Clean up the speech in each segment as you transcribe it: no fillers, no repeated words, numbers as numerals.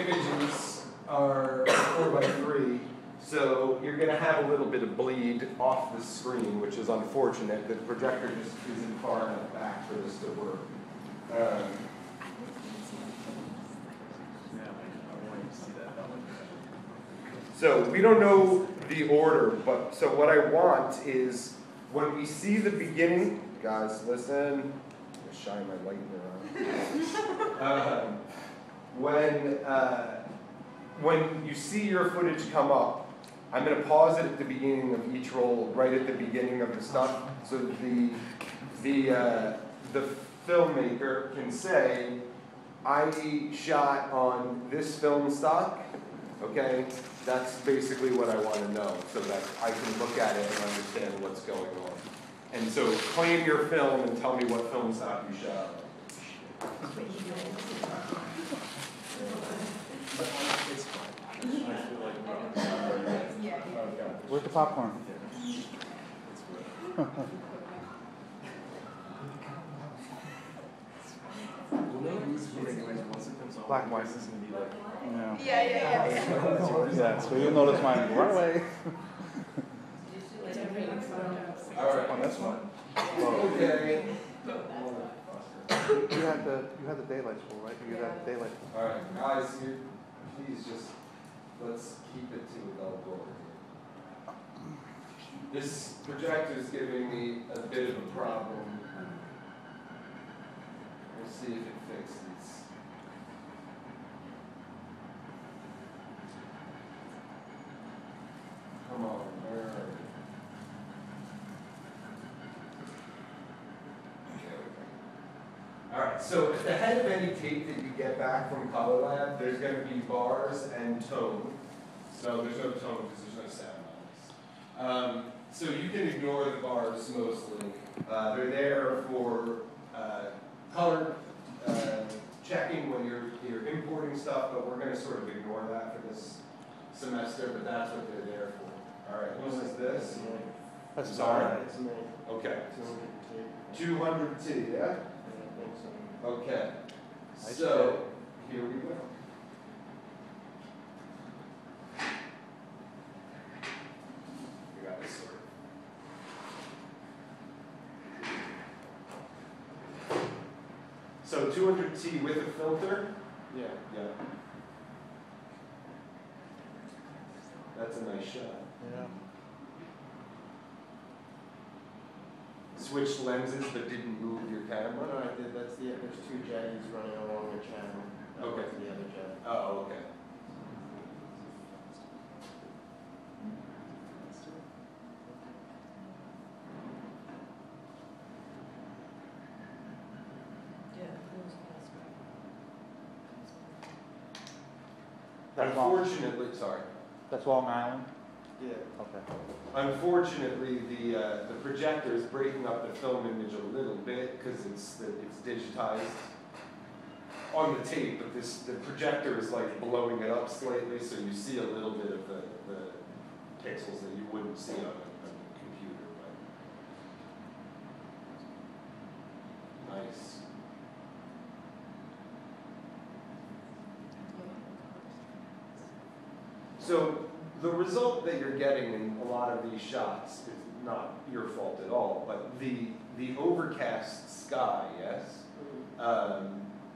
images are 4x3, so you're going to have a little bit of bleed off the screen, which is unfortunate. The projector just isn't far enough back for this to work. So we don't know the order, but so what I want is when we see the beginning, guys, listen. I'm gonna shine my light around. When you see your footage come up, I'm going to pause it at the beginning of each roll, right at the beginning of the stuff, so that the filmmaker can say, I shot on this film stock. Okay, that's basically what I want to know, so that I can look at it and understand what's going on. And so claim your film and tell me what film stock you shot on. Where's the popcorn? Black and white. Yeah. Yeah, so you'll notice mine right away. All right. On this one. Okay. You had the daylight spool, right? You had the daylight. All right, guys, please just let's keep it to adult order. This projector is giving me a bit of a problem. We'll see if it fixes. Come on, where are we? All right, so at the head of any tape that you get back from Color Lab, there's going to be bars and tone. So there's no tone because there's no sound on this. So you can ignore the bars mostly. They're there for color checking when you're importing stuff, but we're going to sort of ignore that for this semester, but that's what they're there for. All right, who is this? That's Sorry. It's me. Okay. 200T. 200T, yeah? I think so. Okay. Nice So, here we go. We got this sorted. So 200T with a filter? Yeah. Yeah. That's a nice shot. Yeah. Switched lenses but didn't move your No, camera? I did. That's the. There's two jetties running along the channel. That Okay. was the other jet. Oh, okay. Unfortunately, sorry. That's Long Island? Yeah. Okay. Unfortunately, the projector is breaking up the film image a little bit because it's digitized on the tape, but the projector is like blowing it up slightly, so you see a little bit of the pixels that you wouldn't see on a computer. But nice. So the result that you're getting in a lot of these shots is not your fault at all, but the overcast sky, yes,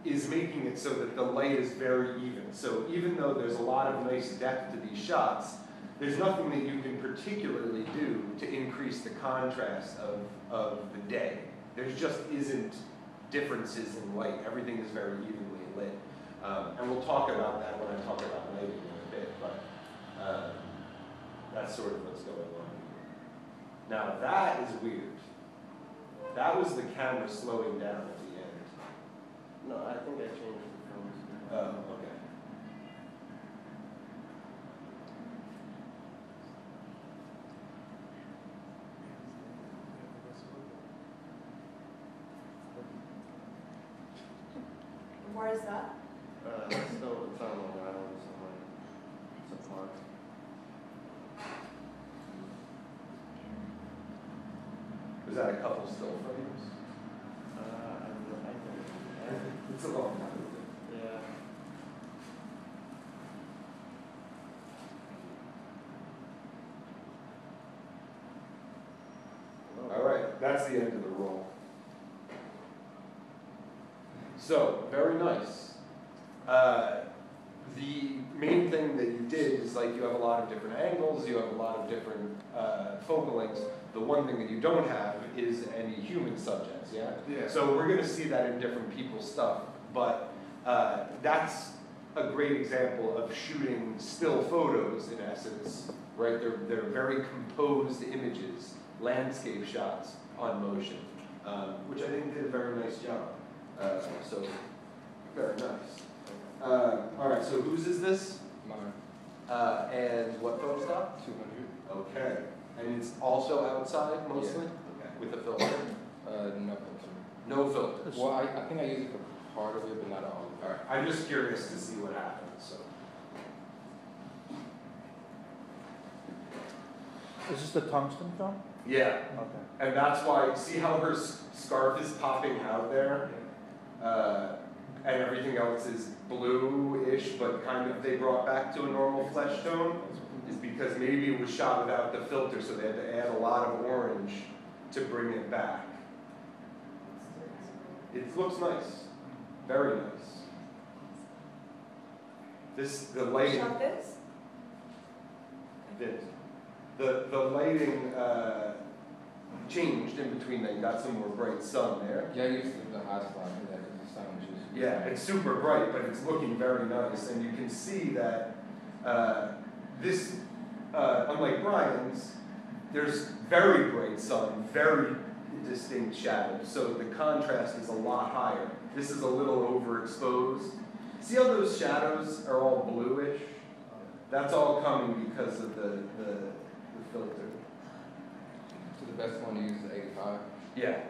is making it so that the light is very even. So even though there's a lot of nice depth to these shots, there's nothing that you can particularly do to increase the contrast of the day. There just isn't differences in light. Everything is very evenly lit. And we'll talk about that when I talk about lighting in a bit, but that's sort of what's going on here. Now that is weird. That was the camera slowing down at the end. No, I think I changed the films. Oh, okay. Where is that? Still, it's on Long Island somewhere. It's a park. Was that a couple still frames? I think. It's a long time. Yeah. that's the end of the roll. So, very nice. The main thing that you did is like you have a lot of different angles, you have a lot of different focal lengths. The one thing that you don't have is any human subjects, yeah? Yeah. So we're gonna see that in different people's stuff, but that's a great example of shooting still photos in essence, right? They're very composed images, landscape shots on motion, which I think did a very nice job. So, very nice. All right, so whose is this? Mine. And what photo stop? 200. Okay. And it's also outside mostly? Okay. With a filter? No filter. No filter. Well, I think I use it for part of it, but not all of it. All right. I'm just curious to see what happens, so. Is this the tungsten film? Yeah. Okay. And that's why, see how her scarf is popping out there? And everything else is blue-ish, but kind of they brought back to a normal flesh tone, is because maybe it was shot without the filter, so they had to add a lot of orange to bring it back. It looks nice, very nice. The lighting. Shot this? The lighting changed in between. They got some more bright sun there. Yeah, I used the hot spot for that because the sun was just. Yeah, it's super bright, but it's looking very nice, and you can see that this, unlike Brian's, there's very bright sun, very distinct shadows, so the contrast is a lot higher. This is a little overexposed. See how those shadows are all bluish? That's all coming because of the filter. So the best one to use is 85. Yeah.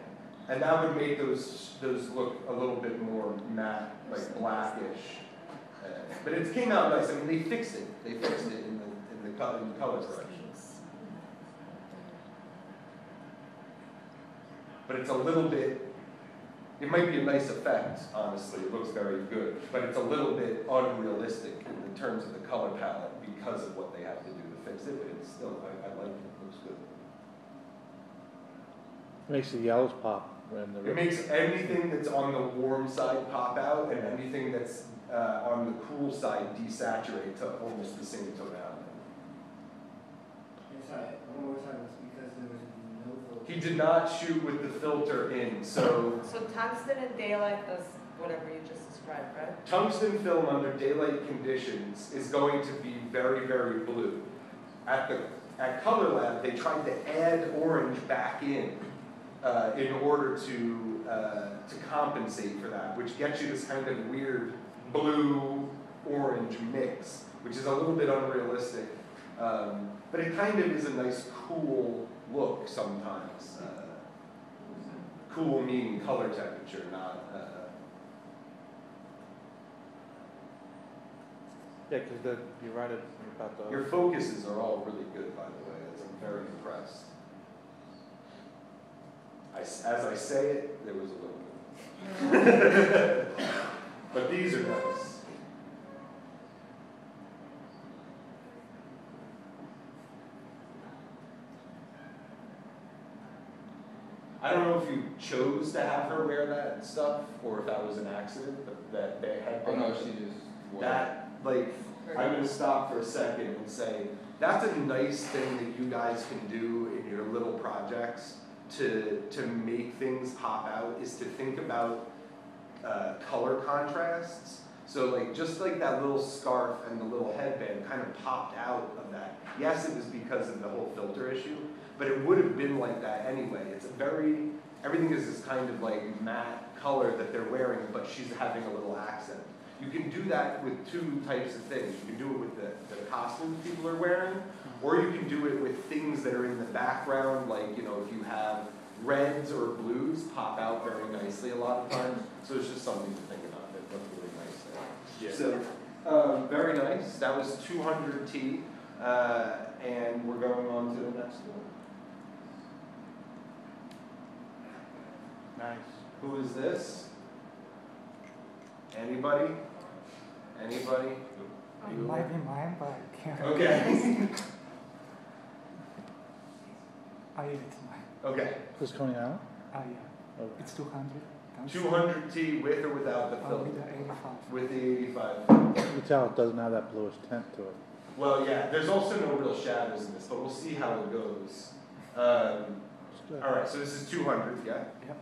And that would make those look a little bit more matte, like blackish. But it came out nice. I mean, they fixed it. They fixed it in the color correction. But it's a little bit. It might be a nice effect, honestly. It looks very good, but it's a little bit unrealistic in terms of the color palette because of what they have to do to fix it. But it's still, I like it. It looks good. Makes the yellows pop. When the It makes anything that's on the warm side pop out, and anything that's on the cool side desaturate to almost the same tonality. Sorry, one more time, it's because there was no filter. He did not shoot with the filter in, so So tungsten and daylight does whatever you just described, right? tungsten film under daylight conditions is going to be very, very blue. At Color Lab, they tried to add orange back in order to compensate for that, which gets you this kind of weird blue-orange mix, which is a little bit unrealistic. But it kind of is a nice, cool look sometimes. Cool meaning color temperature, not... Yeah, because you're right about the. Your focuses are all really good, by the way. I'm very impressed. As I say it, there was a little bit. But these are nice. I don't know if you chose to have her wear that stuff, or if that was an accident, but that they had. Oh no, she just wore That, like, I'm gonna stop for a second and say, that's a nice thing that you guys can do in your little projects to make things pop out, is to think about color contrasts. So like, just like that little scarf and the little headband kind of popped out of that. Yes, it was because of the whole filter issue, but it would have been like that anyway. It's a very, everything is this kind of like matte color that they're wearing, but she's having a little accent. You can do that with two types of things. You can do it with the costumes people are wearing, or you can do it with things that are in the background, like, you know, if you have reds or blues pop out very nicely a lot of times. So it's just something to think about. That looks really nice there. So, very nice. That was 200T, and we're going on to the next one. Nice. Who is this? Anybody? Anybody? It might be mine, but I can't. Okay. I think it's mine. Okay, This Coney Island? Yeah, Okay. it's 200. 200T with or without the With filter? the 85. With the 85. You tell it doesn't have that bluish tint to it. Well, yeah, there's also no real shadows in this, but we'll see how it goes. It's good. All right, so this is 200, yeah? Yep.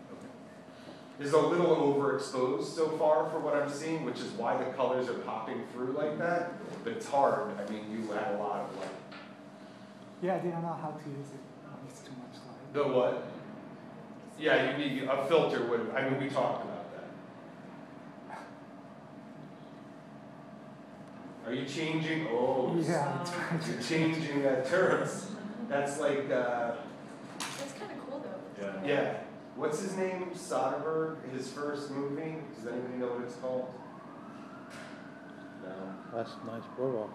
This is a little overexposed so far for what I'm seeing, which is why the colors are popping through like that. But it's hard. I mean, you had a lot of light. Yeah, I didn't know how to use it. It's too much light. The what? Yeah, you need a filter. Would I mean, we talked about that. Are you changing? Oh, Yeah, you're changing terms. That's like, That's kind of cool though. yeah. What's his name? Soderbergh. His first movie. Does anybody know what it's called? No. That's a nice boardwalk.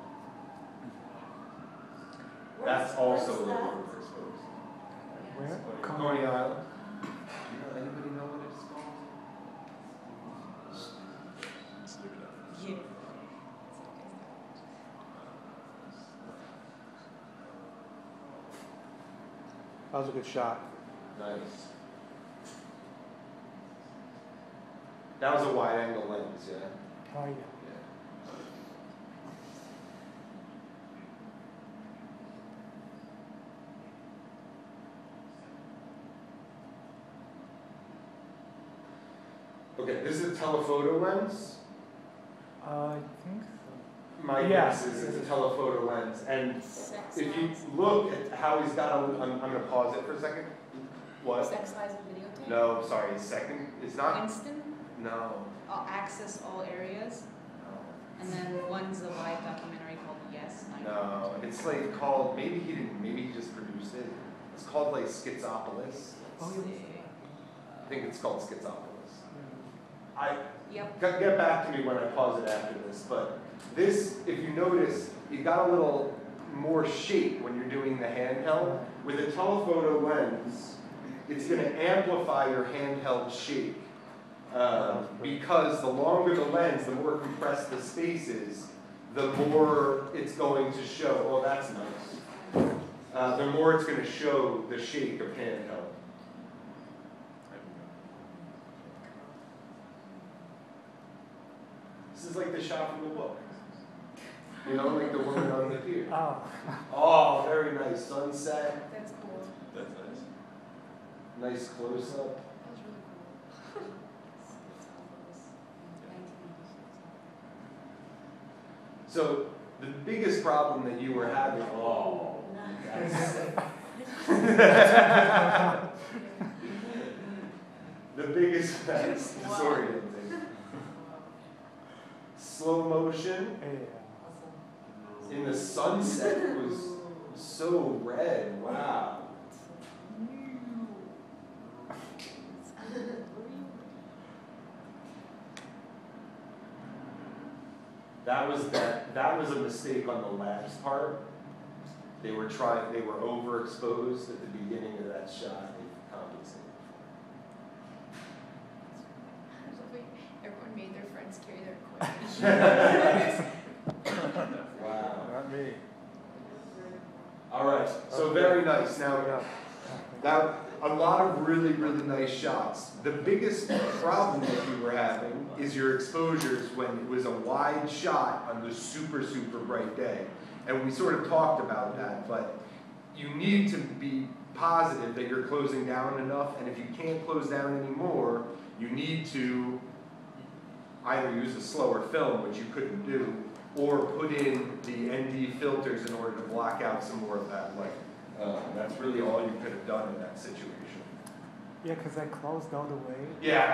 That's also a Where's little that? overexposed. Where? Coney Island. Do you know, anybody know what it's called? Yeah. That was a good shot. Nice. That was a wide angle lens, yeah? Oh, yeah. Okay, this is a telephoto lens. I think so. My Yeah. guess is it's a telephoto lens. And Sex if you lies. look at how he's got, I'm gonna pause it for a second. What? Sex lies and videotape? No, sorry, second, it's not, Instant, no. access all areas, and then one's a live documentary called Yes. No, it's like called, maybe he just produced it. It's called like Schizopolis. Oh, See. I think it's called Schizopolis. I, Yep. get back to me when I pause it after this, but this, if you notice, you got a little more shape when you're doing the handheld. With a telephoto lens, it's gonna amplify your handheld shape. Because the longer the lens, the more compressed the space is, the more it's going to show, oh, that's nice. The more it's gonna show the shake of handheld. This is like the shot from the book. You know, like the woman on the pier. Oh, Oh, very nice. Sunset. That's cool. That's nice. Nice close up. That's really cool. So the biggest problem that you were having, oh, the biggest, that's disorienting. Slow motion yeah. in the sunset was so red. Wow. That was a mistake on the lab's part. They were overexposed at the beginning of that shot. They compensated. Everyone made their friends carry their equipment. Wow. Not me. All right. So very nice. Now, a lot of really, really nice shots. The biggest problem that you were having is your exposures when it was a wide shot on the super, super bright day. And we sort of talked about that, but you need to be positive that you're closing down enough, and if you can't close down anymore, you need to either use a slower film, which you couldn't do, or put in the ND filters in order to block out some more of that light. That's really all you could have done in that situation. Yeah, because I closed all the way. Yeah.